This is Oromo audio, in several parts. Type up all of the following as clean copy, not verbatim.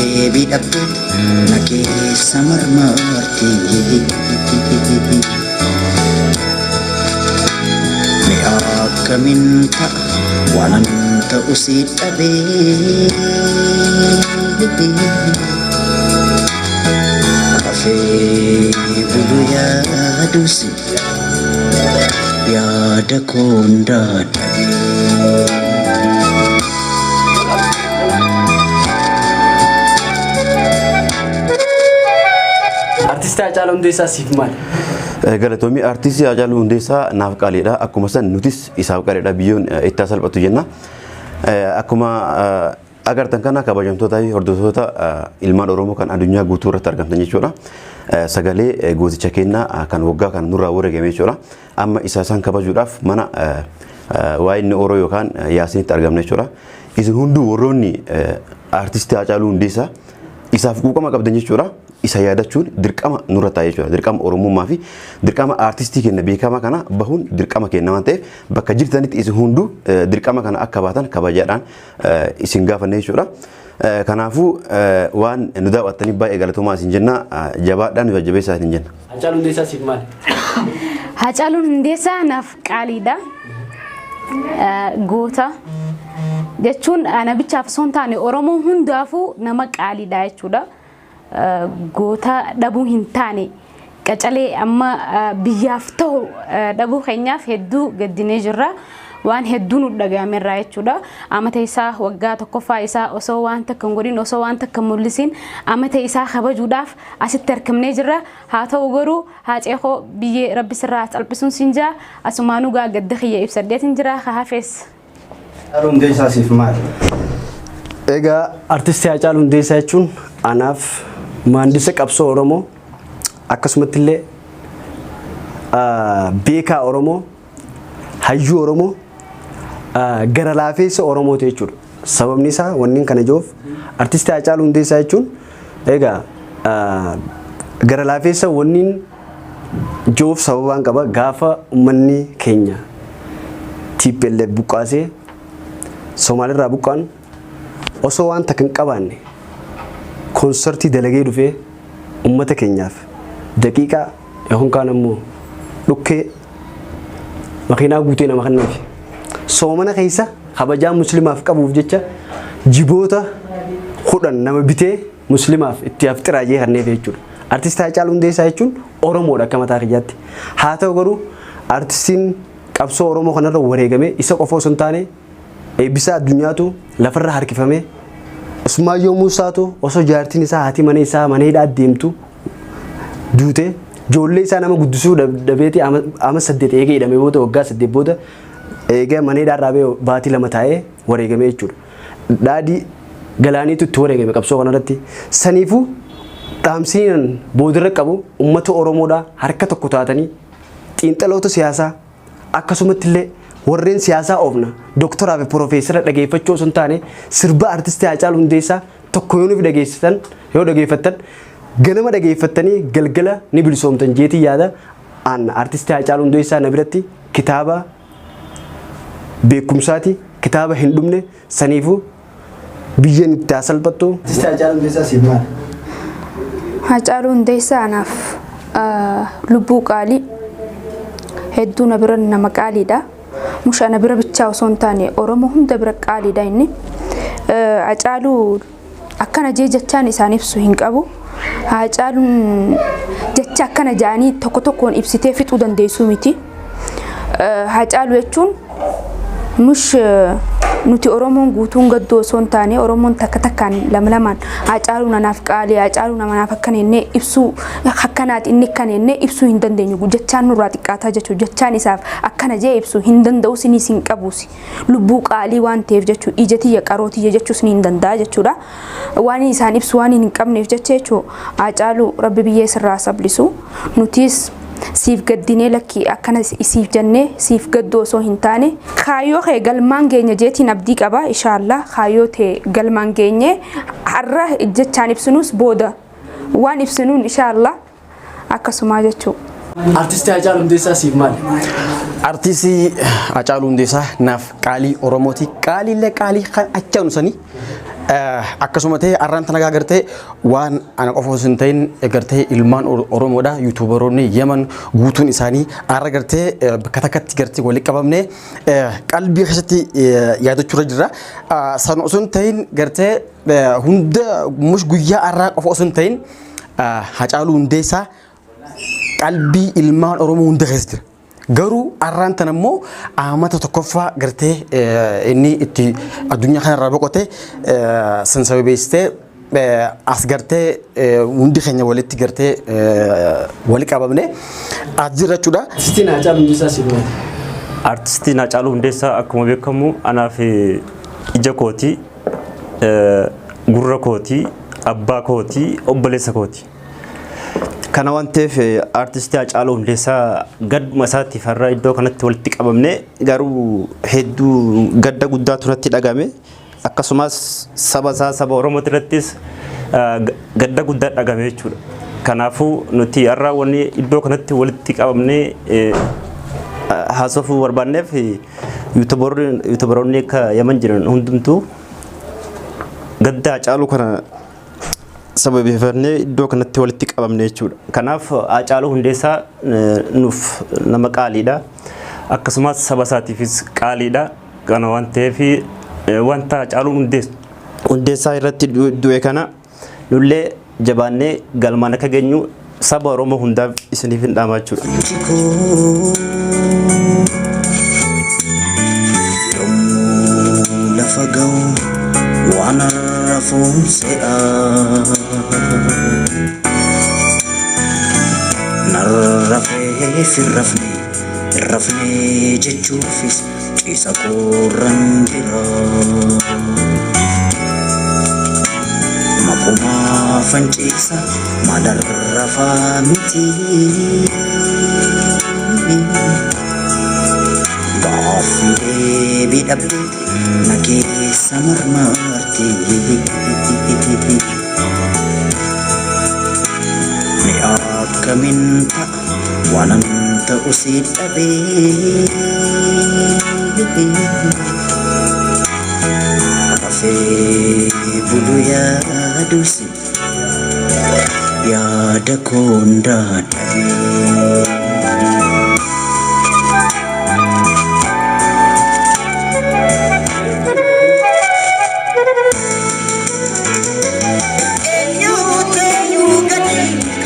deebii dhabde na keessa marmarti. Mee akkamiin ta'a waanan ta'u si dhabee rafee bulu yaadusi yaada koon dadhabee. Artisti Haacaaluu Hundeessaa siif maali? Galatoomii artistii Haacaaluu Hundeessaa naaf qaaliidha. Akkuma san nutis isaaf qaaliidha. Biyyoon itti salphatu jenna. Akkuma agartan kana kabajamtoota fi hordoftoota ilmaan Oromoo kan addunyaa guutuu irratti argamtan jechuudha. Sagalee gooticha keenyaa kan waggaa kan nurraa wareegame jechuudha. Amma isa san kabajuudhaaf mana waa inni Oroo yookaan Yaasinitti argamne jechuudha. Isin hunduu warroonni artistii Haacaaluu Hundeessaa isaaf quuqama qabdan jechuudha. Isa yaadachuun dirqama nurra taa'ee jechuudha. Dirqama Oromummaa fi dirqama artistii keenya beekamaa kana bahuun dirqama keenya waan ta'eef bakka jirtanitti isin hunduu dirqama kana akka baatan kabajaadhaan isin gaafanne jechuudha. Kanaafuu waan nu daawwattanii baay'ee galatoomaa isin jenna. Jabaadhaan nu jajjabeessaa isin jenna. Haacaaluu Hundeessaa siif maali? Haacaaluun Hundeessaa naaf qaaliidha. Goota jechuun nabichaaf osoo hin taane Oromoo hundaafuu nama qaaliidha jechuudha. Goota dhabuu hin taane qacalee amma biyyaaf ta'u dhabuu keenyaaf hedduu gaddinee jirra. Waan hedduu nu dhaga'ameerraa jechuudha. Amata isaa waggaa tokkoffaa isaa osoo waan takka hin godhin osoo waan takka hin mul'isiin amata isaa kabajuudhaaf asitti argamnee jirra. Haa ta'u garuu Haaceekoo biyyee rabbi sirraa salphisuun siin jaa asumaanuu gaa gadda kiyya ibsaddeetiin jira haafees. Haacaaluu Hundeessaa siif maali? Egaa artisti Haacaaluu Hundeessaa jechuun anaaf maandisa qabsoo Oromoo akkasumatti illee beekaa Oromoo hayyuu Oromoo gara laafeessa Oromoo jechuudha. Sababni isaa wanni kana joof artisti Haacaaluu Hundeessaa jechuun egaa gara laafeessa wanni joof sababaan qaba gaafa uummanni keenya TPLF buqqaasee Soomaalirraa buqqaan osoo waan takka hin qabaanne konsertii dalagee dhufee ummata keenyaaf daqiiqaa yookaan kaan ammoo dhukkee makiinaa guutee nama kenneef soomana keessa kabajaa muslimaaf qabuuf jecha jiboota 10 nama bitee muslimaaf itti afxiraajee kenneef jechuudha. Artisti Haacaaluu Hundeessaa jechuun Oromoodha akka mataa kiyyaatti. Haa ta'u garuu artistiin qabsoo Oromoo kanarra wareegame isa qofa osoo hin taane eebbisa addunyaatu lafarra harkifame. Usmaayyoo Muusaatu osoo jaartiin isaa haati mana isaa maneedhaa deemtu duute ijoollee isaa nama guddisuu dhabeeti ama 8 eegee hidhamee booda waggaa 8 booda eegee maneedhaa raabee baatii 2 taa'ee wareegame jechuudha. Daadhii Galaaniitu itti wareegame qabsoo kanarratti. Saniifuu dhaamsiin boodarra qabu uummata Oromoodhaa harka tokko taatanii xiinxaloota siyaasaa akkasumatti illee warreen siyaasaa oofna doktoraa fi piroofeesara dhageeffachuu osoo hin taane sirba artistii Haacaaluu Hundeessaa tokko yoo nuuf dhageessitan yoo dhageeffattan ganama dhageeffattanii galgala ni bilisoomtan jeetii yaada. Aan artistii Haacaaluu Hundeessaa na biratti kitaaba beekumsaati kitaaba hin dhumne saniifuu biyyeen itti salphattu. Artistii Haacaaluu Hundeessaa siif maali? Haacaaluu Hundeessaa anaaf lubbuu qaalii hedduu na bira nama qaaliidha. Musha na bira bichaa osoo hin taane Oromoo hunda bira qaaliidha inni. Haacaaluu akkana jechaan isaan ibsu hin qabu. Haacaaluun jecha akkana jaanii tokko tokkoon ibsitee fixuu dandeessuu miti. Haacaaluu jechuun nuti Oromoon guutuun gaddoo osoo hin taane Oromoon takka takkaan lama lamaan Haacaaluu nanaaf qaalii Haacaaluu namaaf akkana innee ibsuu akkanaati inni akkana innee ibsuu hin dandeenyu jechaan nurraa xiqqaataa jechuudha. Jechaan isaaf akkana jee ibsuu hin danda'u sinis hin qabuusi. Lubbuu qaalii waan ta'eef jechuudha. Ija tiyya qaroo tiyya jechuus ni hin danda'a jechuudha. Waan isaan ibsu waan hin qabneef jecha jechuudha. Haacaaluu rabbi biyyee sirraa sablisu nutis siif gaddinee lakki akkana siif jennee siif gaddoo osoo hin taane kaayyoo kee galmaan geenya jeetiin abdii qaba inshaallah kaayyoo tee galmaan geenye har'a jechaan ibsinuus booda waan ibsinuun inshaallah akkasuma jechuudha. Artisti Haacaaluu Hundeessaa siif maali? Artisti Haacaaluu Hundeessaa naaf qaalii Oromooti. Qaaliillee qaalii kan achaanu sanii akkasuma ta'e arraan tana gartee waan ana qofa osoo hin ta'in gartee ilmaan Oromoodha yuutuubaroonni Yemen guutuun isaanii arra gartee bakka takkatti gartee walitti qabamne qalbii keessatti yaadachuurra jira. San osoo hin ta'in gartee hunda mush guyyaa arraa qofa osoo hin ta'in Hacaaluu Hundeessaa qalbii ilmaan Oromoo hunda keessa jira. Garuu arraan tan ammoo amata tokkoffaa gartee inni itti addunyaa kanarraa boqote san sababeessitee as gartee hundi keenya walitti gartee wali qabamne as jira jechuudha. Artistiin Hacaaluu Hundeessaa sibiila. Artistiin Hacaaluu Hundeessaa akkuma beekamu anaaf ija kooti, gurra kooti, abbaa kooti, obboleessa kooti. Kana waan ta'eef artistii Hacaaluu Hundeessaa gadduma isaatiif har'a iddoo kanatti walitti qabamne garuu hedduu gadda guddaa turatti dhagame akkasumas saba isaa saba Oromoo irrattis gadda guddaa dhagame jechuudha. Kanaafuu nuti har'a wanni iddoo kanatti walitti qabamne haasofuu barbaanneef yuutuubaroonni akka Yemen jiran hundumtuu gadda Hacaaluu kana sababeeffannee iddoo kanatti walitti qabamne jechuudha. Kanaaf Hacaaluu Hundeessaa nuuf nama qaaliidha. Akkasumas saba isaatiifis qaaliidha. Kana waan ta'eef wanta Hacaaluu Hundeessaa irratti du'e kana nullee jabaannee galmaan akka geenyu saba Oromoo hundaaf isiniif hin dhaamaa jechuudha. Lafa ga'u waan rafuun se'aa narrafee firrafne jechuufis ciisa qorran jira maqumaa fanciisa malarrafaa miti gaaffii deebii dhabdee na keessa marmarti mi akkamiin ta'a waanan ta'u si dhabee rafee bulu yaadusi yaada koon daadhabee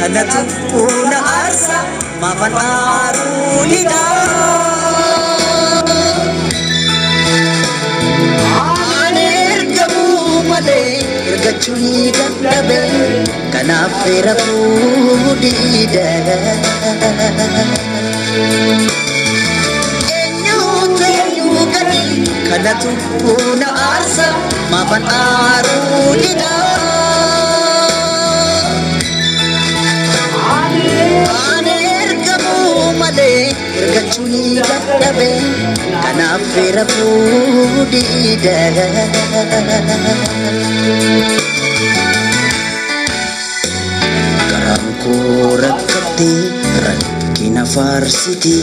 Una arsa mafanaru lida Aner gabu male irgachuni dadhabe kanaaf rafu dida Enyu gadi kanatu una arsa mafanaru lida Irgachuni dadhabe kanaaf rafuu dida garaan koo rakkatee rakkina faarsiti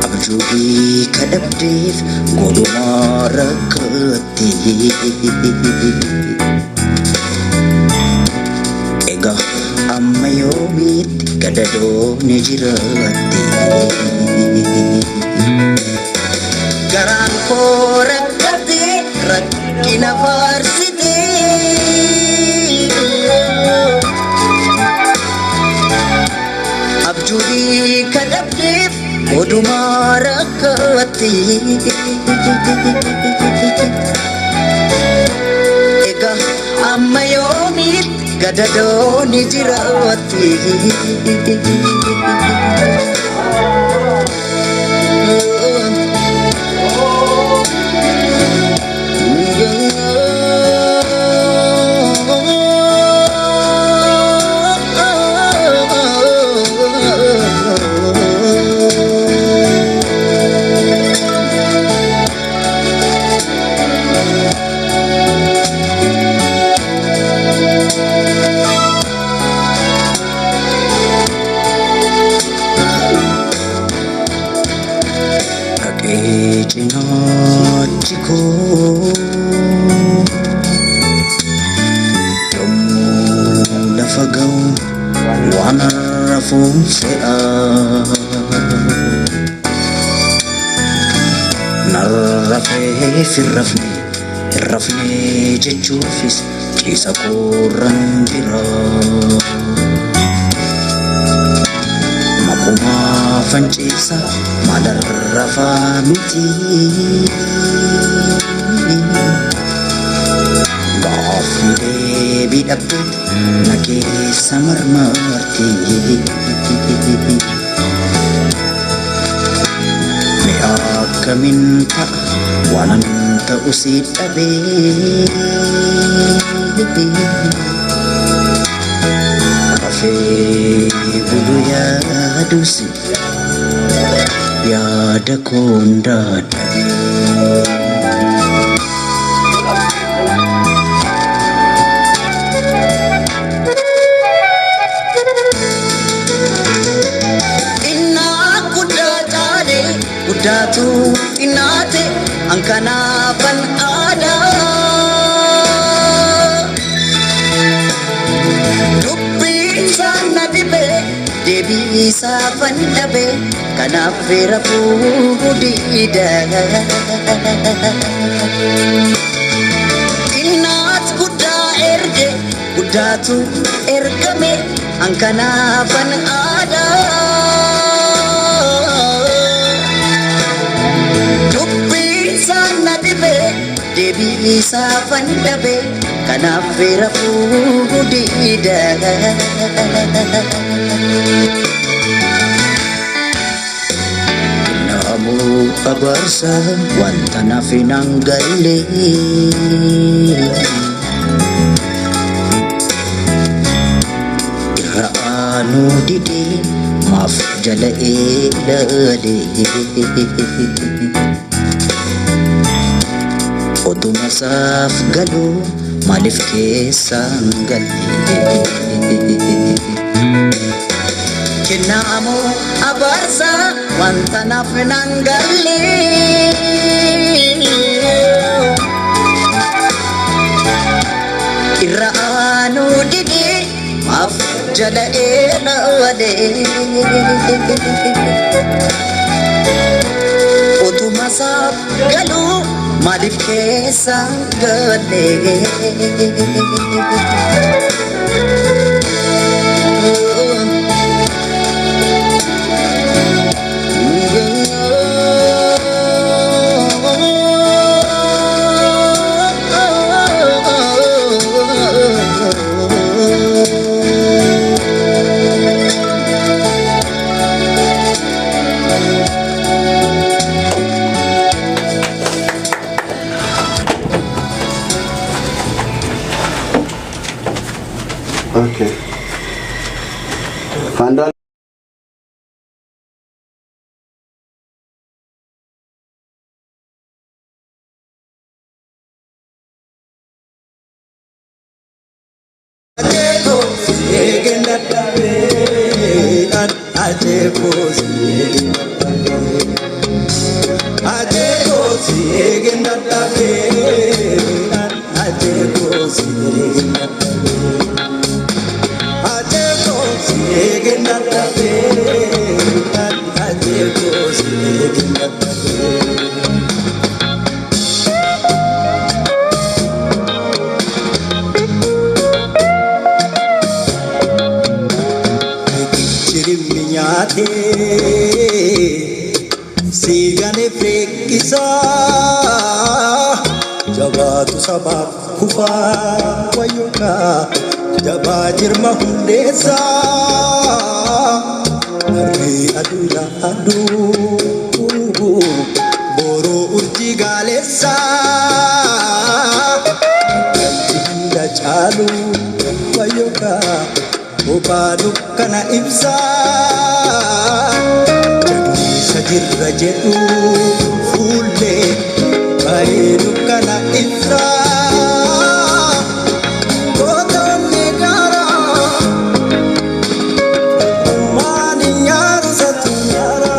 abjuubii kadhabdeef godhumaa rakkatti amma yoomiitti gadadoonni jiraatti garaan koo rakkate rakkina faarsite abjuudii kadhabdeef odumaa rakkatti egaa amma yoomiitti gadadoni jirawati koo yommuu lafa ga'u waan rafuun fe'a narrafee hin rafne jechuufis ciisa koorran jira makumaa fanciisa maalarrafaa miti gaaffii deebii dhabde na keessa marmarti akkamiin ta'a waanan ta'u si dhabee rafee bulu yaadus yaada koon dadhabee Datu inate angkana pan ada Dubbi sana dibe debi sa pandabe kana vera pudida Inat kuda erge kudatu ergame angkana pan ada Debi sa pandabe kana vera pudida Namu abarsa wanta na finanggalle Iraanu didi maaf jala elale Oduma saaf galu maalif keessaan galle Kennaamu abaarsa wanta naaf nan galle Irra aanu didi maaf jala eelawade Oduma saaf galu Malif keessaan galle Okay. Pandal. Sigane prekisa jabatu sabab kufa wayuka jabajir mahundesa hari adula adu boro urji galesa jinda chalu wayuka ubadu kana ibsa Sajirra jedhu fulle bareedu kana ibsa gootonni gaara maani nyaaru satu nyaara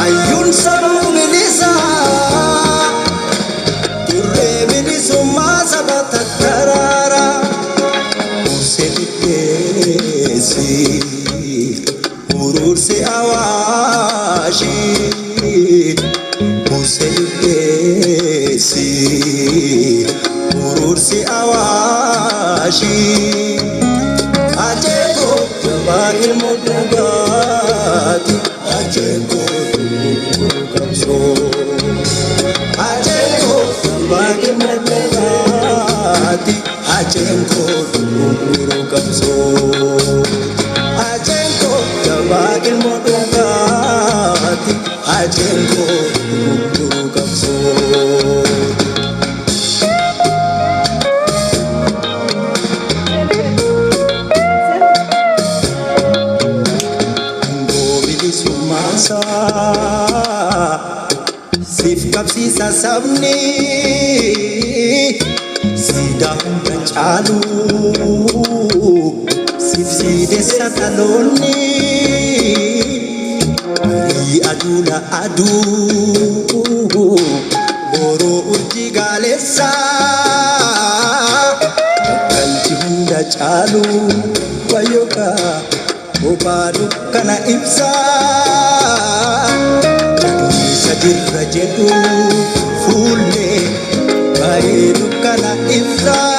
ayyuun sabuu milisa awaashii Buseesi urursi awaashii Ajeeko jabaa ilmoo dhugaati Ajeeko qabsoo Ajeeko jabaa ilmoo dhugaati Ajeeko qabsoo Ajeeko jabaa ilmoo dhugaati Ajeeko qabsoo Sif kapsiisa sabni siidaa hunda caalu sif siideessa dhaloonni barii aduula aduu boroo urjii gaaleessa kalchi hunda caalu wayyokaa kophaa dukkana ibsaa Sajirra jedhu fuullee bareedu kana ibsaa